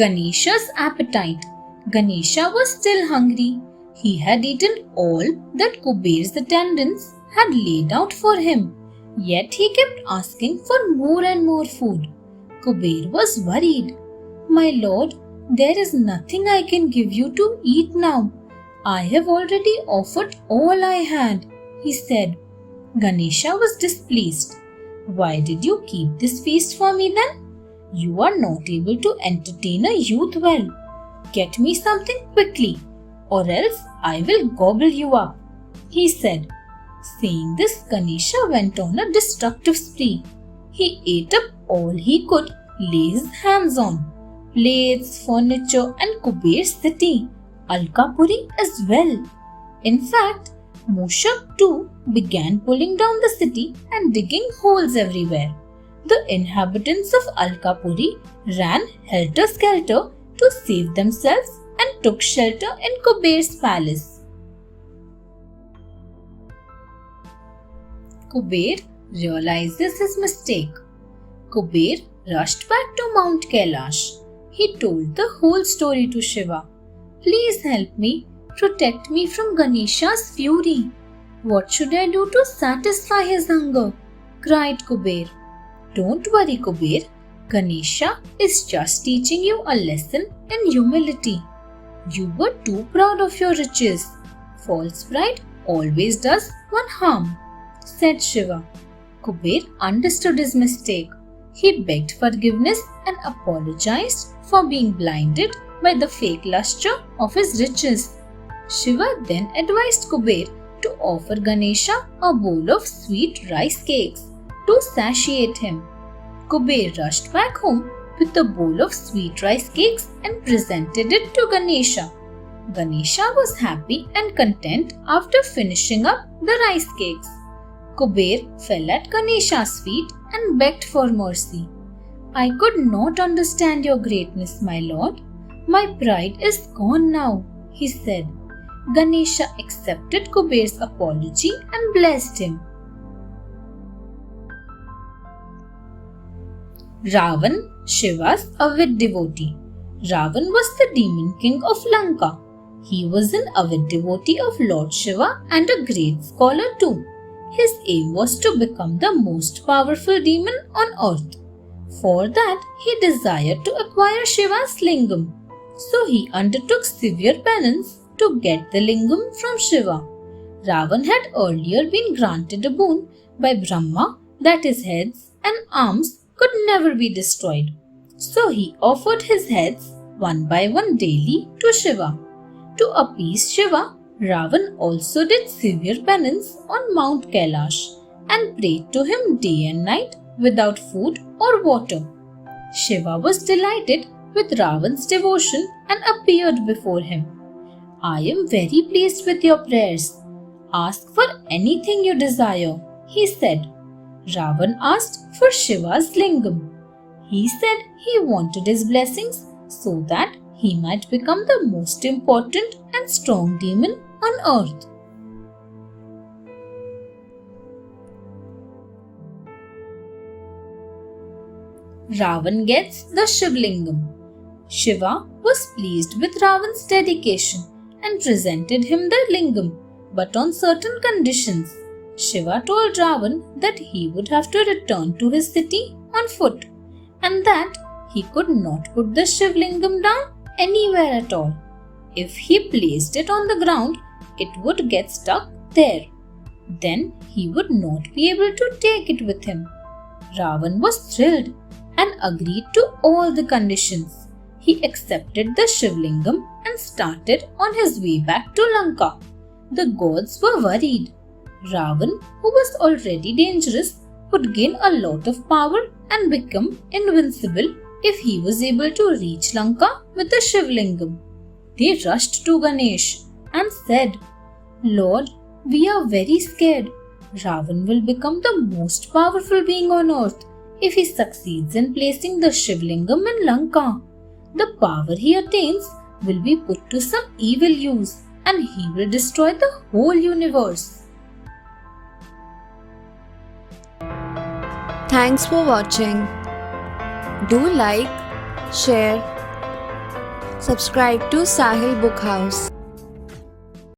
Ganesha's appetite. Ganesha was still hungry. He had eaten all that Kuber's attendants had laid out for him. Yet he kept asking for more and more food. Kuber was worried. "My lord, there is nothing I can give you to eat now. I have already offered all I had," he said. Ganesha was displeased. "Why did you keep this feast for me then? You are not able to entertain a youth well. Get me something quickly, or else I will gobble you up," he said. Saying this, Ganesha went on a destructive spree. He ate up all he could lay his hands on: plates, furniture, and Kuber's city, Alkapuri as well. In fact, Mushak too began pulling down the city and digging holes everywhere. The inhabitants of Alkapuri ran helter-skelter to save themselves and took shelter in Kuber's palace. Kuber realizes his mistake. Kuber rushed back to Mount Kailash. He told the whole story to Shiva. "Please help me, protect me from Ganesha's fury. What should I do to satisfy his hunger?" cried Kuber. "Don't worry, Kuber. Ganesha is just teaching you a lesson in humility. You were too proud of your riches. False pride always does one harm," said Shiva. Kuber understood his mistake. He begged forgiveness and apologized for being blinded by the fake luster of his riches. Shiva then advised Kuber to offer Ganesha a bowl of sweet rice cakes to satiate him. Kuber rushed back home with a bowl of sweet rice cakes and presented it to Ganesha. Ganesha was happy and content after finishing up the rice cakes. Kuber fell at Ganesha's feet and begged for mercy. "I could not understand your greatness, my lord. My pride is gone now," he said. Ganesha accepted Kuber's apology and blessed him. Ravan, Shiva's avid devotee. Ravan was the demon king of Lanka. He was an avid devotee of Lord Shiva and a great scholar too. His aim was to become the most powerful demon on earth. For that, he desired to acquire Shiva's lingam. So he undertook severe penance to get the lingam from Shiva. Ravan had earlier been granted a boon by Brahma that his heads and arms could never be destroyed. So he offered his heads one by one daily to Shiva. To appease Shiva, Ravan also did severe penance on Mount Kailash and prayed to him day and night without food or water. Shiva was delighted with Ravan's devotion and appeared before him. "I am very pleased with your prayers. Ask for anything you desire," he said. Ravan asked for Shiva's lingam. He said he wanted his blessings so that he might become the most important and strong demon on earth. Ravan gets the Shivlingam. Shiva was pleased with Ravan's dedication and presented him the lingam, but on certain conditions. Shiva told Ravan that he would have to return to his city on foot and that he could not put the Shivlingam down anywhere at all. If he placed it on the ground, it would get stuck there. Then he would not be able to take it with him. Ravan was thrilled and agreed to all the conditions. He accepted the Shivlingam and started on his way back to Lanka. The gods were worried. Ravan, who was already dangerous, would gain a lot of power and become invincible if he was able to reach Lanka with the Shivlingam. They rushed to Ganesh and said, "Lord, we are very scared. Ravan will become the most powerful being on earth if he succeeds in placing the Shivlingam in Lanka. The power he attains will be put to some evil use and he will destroy the whole universe." Thanks for watching. Do like, share Subscribe to Sahil Book House.